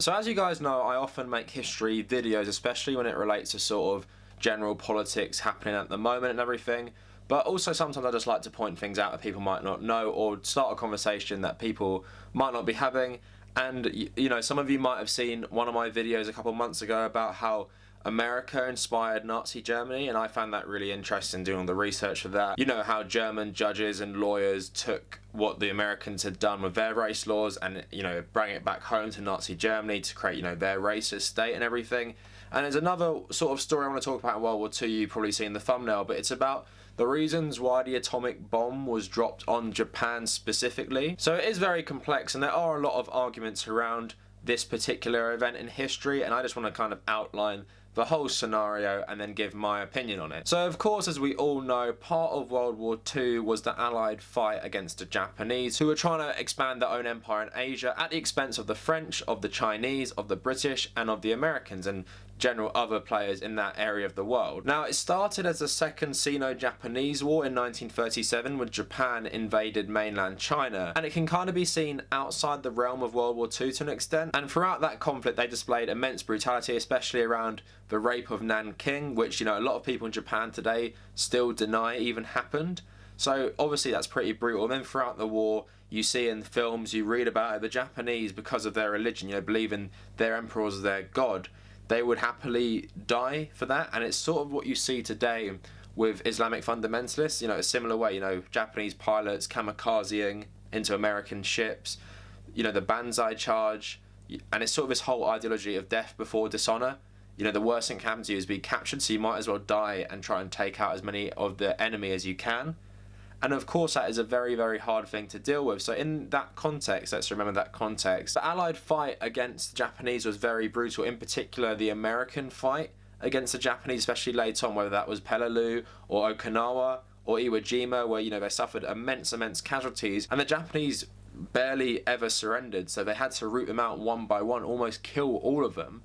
So as you guys know, I often make history videos, especially when it relates to sort of general politics happening at the moment and everything. But also sometimes I just like to point things out that people might not know, or start a conversation that people might not be having. And you know, some of you might have seen one of my videos a couple of months ago about how America inspired Nazi Germany, and I found that really interesting doing the research for that. You know, how German judges and lawyers took what the Americans had done with their race laws and, you know, bring it back home to Nazi Germany to create, you know, their racist state and everything. And there's another sort of story I want to talk about in World War II, you've probably seen the thumbnail, but it's about the reasons why the atomic bomb was dropped on Japan specifically. So it is very complex, and there are a lot of arguments around this particular event in history, and I just want to kind of outline the whole scenario and then give my opinion on it. So of course, as we all know, part of World War II was the Allied fight against the Japanese, who were trying to expand their own empire in Asia at the expense of the French, of the Chinese, of the British, and of the Americans, and general other players in that area of the world. Now, it started as the Second Sino-Japanese War in 1937 when Japan invaded mainland China, and it can kind of be seen outside the realm of World War II to an extent, and throughout that conflict they displayed immense brutality, especially around the rape of Nanking, which, you know, a lot of people in Japan today still deny even happened. So obviously that's pretty brutal. And then throughout the war, you see in films, you read about it, the Japanese, because of their religion, you know, believing their emperor was their god, they would happily die for that. And it's sort of what you see today with Islamic fundamentalists, you know, a similar way, you know, Japanese pilots kamikazeing into American ships, you know, the Banzai charge, and it's sort of this whole ideology of death before dishonor. You know, the worst thing can happen to you is be captured, so you might as well die and try and take out as many of the enemy as you can. And of course that is a very, very hard thing to deal with. So in that context, let's remember that context, the Allied fight against the Japanese was very brutal, in particular the American fight against the Japanese, especially later on, whether that was Peleliu or Okinawa or Iwo Jima, where, you know, they suffered immense casualties, and the Japanese barely ever surrendered, so they had to root them out one by one, almost kill all of them.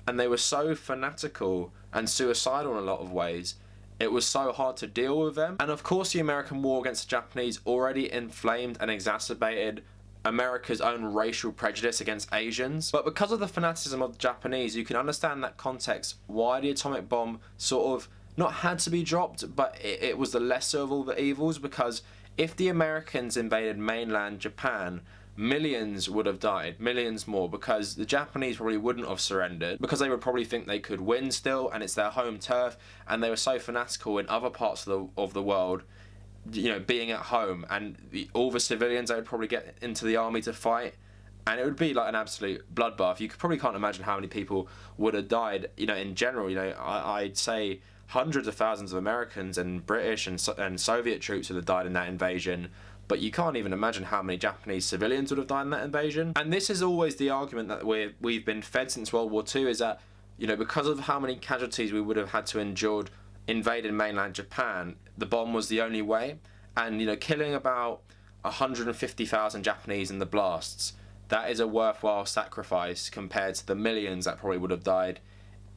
And they were so fanatical and suicidal in a lot of ways, it was so hard to deal with them. And of course the American war against the Japanese already inflamed and exacerbated America's own racial prejudice against Asians. But because of the fanaticism of the Japanese, you can understand that context why the atomic bomb sort of not had to be dropped, but it was the lesser of all the evils, because if the Americans invaded mainland Japan, millions would have died, millions more, because the Japanese probably wouldn't have surrendered, because they would probably think they could win still, and it's their home turf, and they were so fanatical in other parts of the world, you know, being at home, and all the civilians, they would probably get into the army to fight, and it would be like an absolute bloodbath. You probably can't imagine how many people would have died, you know, in general. You know, I'd say hundreds of thousands of Americans and British and Soviet troops would have died in that invasion. But you can't even imagine how many Japanese civilians would have died in that invasion. And this is always the argument that we've been fed since World War II, is that, you know, because of how many casualties we would have had to endure invading mainland Japan, the bomb was the only way. And, you know, killing about 150,000 Japanese in the blasts, that is a worthwhile sacrifice compared to the millions that probably would have died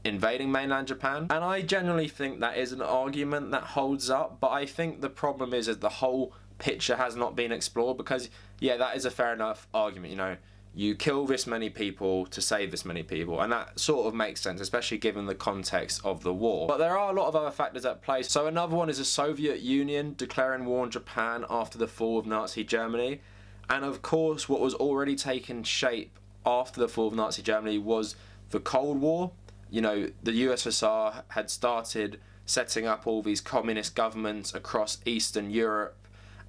invading mainland Japan. And I generally think that is an argument that holds up, but I think the problem is that the whole picture has not been explored, because yeah, that is a fair enough argument, you know, you kill this many people to save this many people, and that sort of makes sense, especially given the context of the war. But there are a lot of other factors at play. So another one is the Soviet Union declaring war on Japan after the fall of Nazi Germany, and of course what was already taking shape after the fall of Nazi Germany was the Cold War. You know, the USSR had started setting up all these communist governments across Eastern Europe,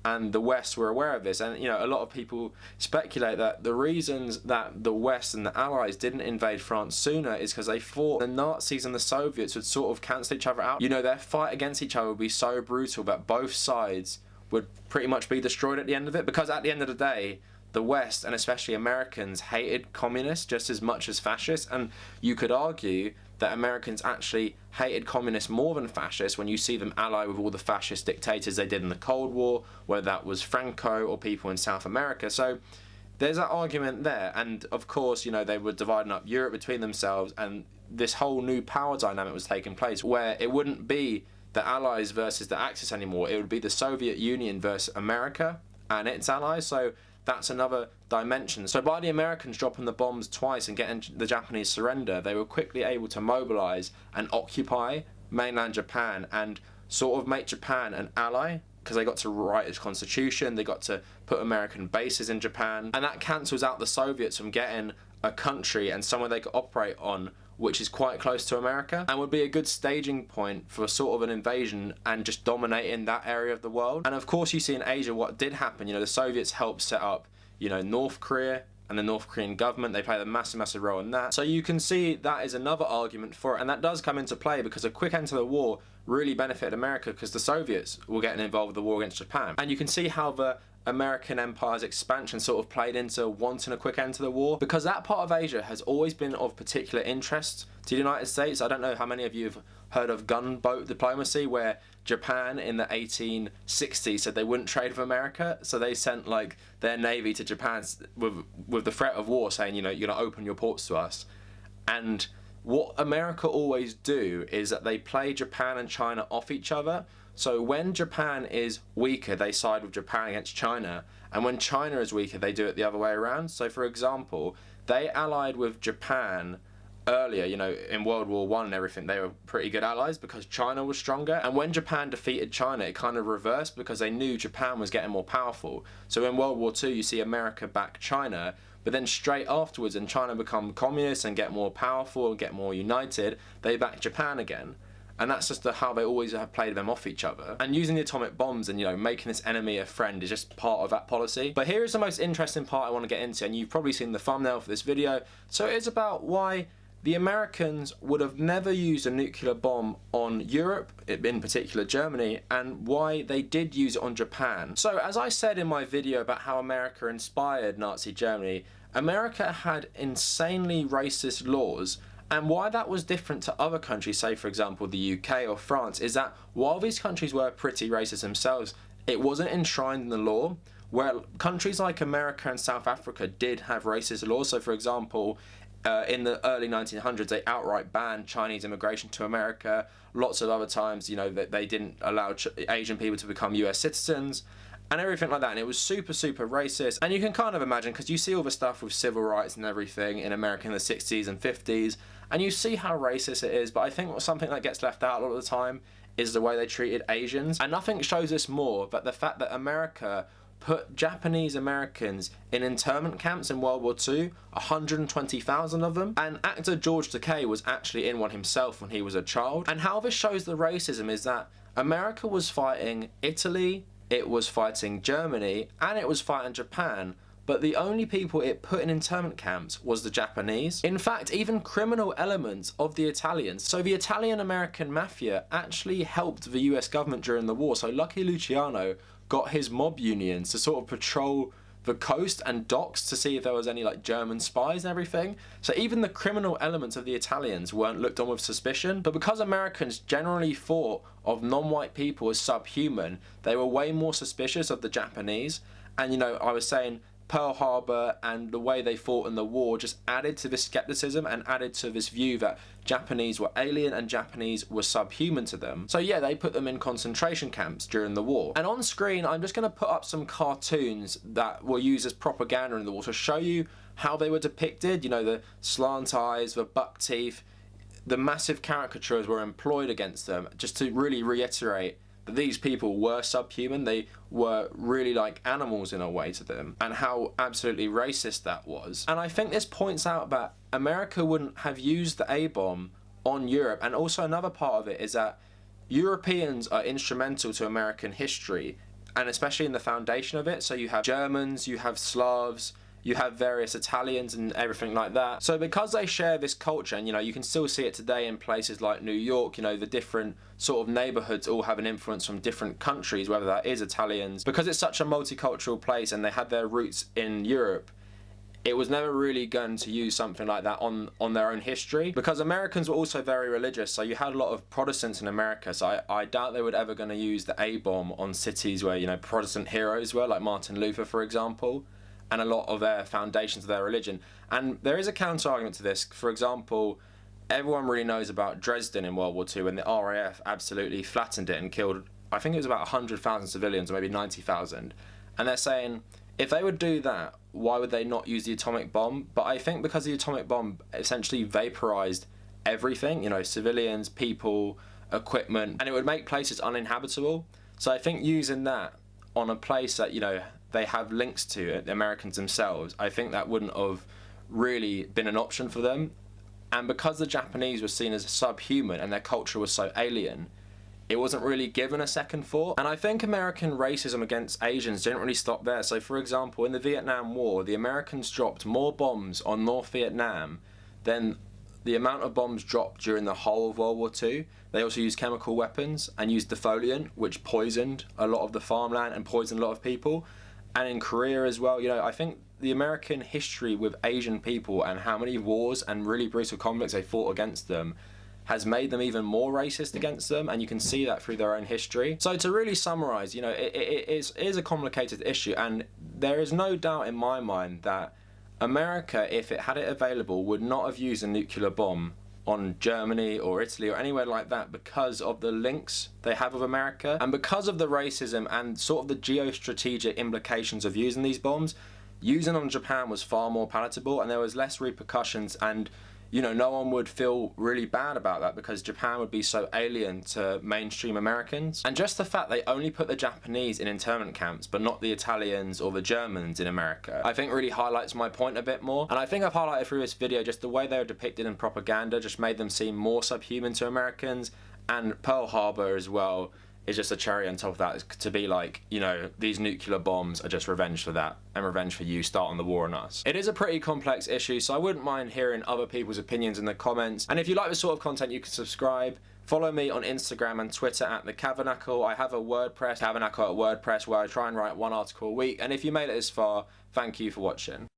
and the West were aware of this. And, you know, a lot of people speculate that the reasons that the West and the Allies didn't invade France sooner is because they thought the Nazis and the Soviets would sort of cancel each other out. You know, their fight against each other would be so brutal that both sides would pretty much be destroyed at the end of it, because at the end of the day, the West, and especially Americans, hated communists just as much as fascists, and you could argue that Americans actually hated communists more than fascists when you see them ally with all the fascist dictators they did in the Cold War, whether that was Franco or people in South America. So there's that argument there, and of course, you know, they were dividing up Europe between themselves, and this whole new power dynamic was taking place where it wouldn't be the Allies versus the Axis anymore, it would be the Soviet Union versus America and its allies. So that's another dimensions. So by the Americans dropping the bombs twice and getting the Japanese surrender, they were quickly able to mobilize and occupy mainland Japan and sort of make Japan an ally, because they got to write its constitution, they got to put American bases in Japan, and that cancels out the Soviets from getting a country and somewhere they could operate on which is quite close to America, and would be a good staging point for sort of an invasion and just dominating that area of the world. And of course you see in Asia what did happen. The Soviets helped set up, North Korea, and the North Korean government. They played a massive role in that. So you can see that is another argument for it, and that does come into play because a quick end to the war really benefited America because the Soviets were getting involved with the war against Japan. And you can see how the American empire's expansion sort of played into wanting a quick end to the war, because that part of Asia has always been of particular interest to the United States. I don't know how many of you have heard of gunboat diplomacy, where Japan in the 1860s said they wouldn't trade with America, so they sent like their navy to Japan with the threat of war, saying, you're going to open your ports to us. And what America always do is that they play Japan and China off each other. So when Japan is weaker, they side with Japan against China, and when China is weaker, they do it the other way around. So for example, they allied with Japan earlier, in World War I and everything. They were pretty good allies because China was stronger, and when Japan defeated China, it kind of reversed because they knew Japan was getting more powerful. So in World War II, you see America back China, but then straight afterwards, and China become communist and get more powerful and get more united, they back Japan again. And that's just how they always have played them off each other. And using the atomic bombs and, making this enemy a friend is just part of that policy. But here is the most interesting part I want to get into, and you've probably seen the thumbnail for this video. So it's about why the Americans would have never used a nuclear bomb on Europe, in particular Germany, and why they did use it on Japan. So as I said in my video about how America inspired Nazi Germany, America had insanely racist laws. And why that was different to other countries, say for example the UK or France, is that while these countries were pretty racist themselves, it wasn't enshrined in the law, where countries like America and South Africa did have racist laws. So for example, in the early 1900s, they outright banned Chinese immigration to America. Lots of other times, they didn't allow Asian people to become US citizens, and everything like that, and it was super racist. And you can kind of imagine, because you see all the stuff with civil rights and everything in America in the 60s and 50s, and you see how racist it is. But I think something that gets left out a lot of the time is the way they treated Asians, and nothing shows this more but the fact that America put Japanese Americans in internment camps in World War II, 120,000 of them, and actor George Takei was actually in one himself when he was a child. And how this shows the racism is that America was fighting Italy, it was fighting Germany, and it was fighting Japan, but the only people it put in internment camps was the Japanese. In fact, even criminal elements of the Italians. So the Italian-American mafia actually helped the US government during the war. So Lucky Luciano got his mob unions to sort of patrol the coast and docks to see if there was any German spies and everything. So even the criminal elements of the Italians weren't looked on with suspicion. But because Americans generally thought of non-white people as subhuman, they were way more suspicious of the Japanese. And I was saying Pearl Harbor and the way they fought in the war just added to this skepticism and added to this view that Japanese were alien and Japanese were subhuman to them. So yeah, they put them in concentration camps during the war. And on screen, I'm just going to put up some cartoons that were used as propaganda in the war to show you how they were depicted. The slant eyes, the buck teeth, the massive caricatures were employed against them, just to really reiterate that these people were subhuman. They were really like animals in a way to them, and how absolutely racist that was. And I think this points out that America wouldn't have used the A-bomb on Europe. And also another part of it is that Europeans are instrumental to American history, and especially in the foundation of it. So you have Germans, you have Slavs, you have various Italians and everything like that. So because they share this culture, and you can still see it today in places like New York, the different sort of neighborhoods all have an influence from different countries, whether that is Italians. Because it's such a multicultural place and they had their roots in Europe, it was never really going to use something like that on their own history, because Americans were also very religious. So you had a lot of Protestants in America, so I doubt they were ever going to use the A-bomb on cities where Protestant heroes were, like Martin Luther for example, and a lot of their foundations of their religion. And there is a counter argument to this. For example, everyone really knows about Dresden in World War II, when the RAF absolutely flattened it and killed, I think it was about 100,000 civilians, or maybe 90,000. And they're saying, If they would do that, why would they not use the atomic bomb? But I think because the atomic bomb essentially vaporized everything, you know, civilians, people, equipment, and it would make places uninhabitable. So I think using that on a place that, you know, they have links to, the Americans themselves, I think that wouldn't have really been an option for them. And because the Japanese were seen as subhuman and their culture was so alien, it wasn't really given a second thought. And I think American racism against Asians didn't really stop there. So for example, in the Vietnam War, the Americans dropped more bombs on North Vietnam than the amount of bombs dropped during the whole of World War II. They also used chemical weapons and used defoliant, which poisoned a lot of the farmland and poisoned a lot of people. And in Korea as well, you know, I think the American history with Asian people and how many wars and really brutal conflicts they fought against them has made them even more racist against them, and you can see that through their own history. So to really summarise, you know, it is a complicated issue, and there is no doubt in my mind that America, if it had it available, would not have used a nuclear bomb on Germany or Italy or anywhere like that because of the links they have with America, and because of the racism and sort of the geostrategic implications of using these bombs. Using on Japan was far more palatable, and there was less repercussions, and you know, no one would feel really bad about that because Japan would be so alien to mainstream Americans. And just the fact they only put the Japanese in internment camps but not the Italians or the Germans in America, I think really highlights my point a bit more. And I think I've highlighted through this video just the way they were depicted in propaganda just made them seem more subhuman to Americans, and Pearl Harbor as well is just a cherry on top of that, to be like, you know, these nuclear bombs are just revenge for that, and revenge for you starting the war on us. It is a pretty complex issue, so I wouldn't mind hearing other people's opinions in the comments. And if you like this sort of content, you can subscribe. Follow me on Instagram and Twitter at The Cavernacle. I have a WordPress, Cavernacle at WordPress, where I try and write one article a week. And if you made it this far, thank you for watching.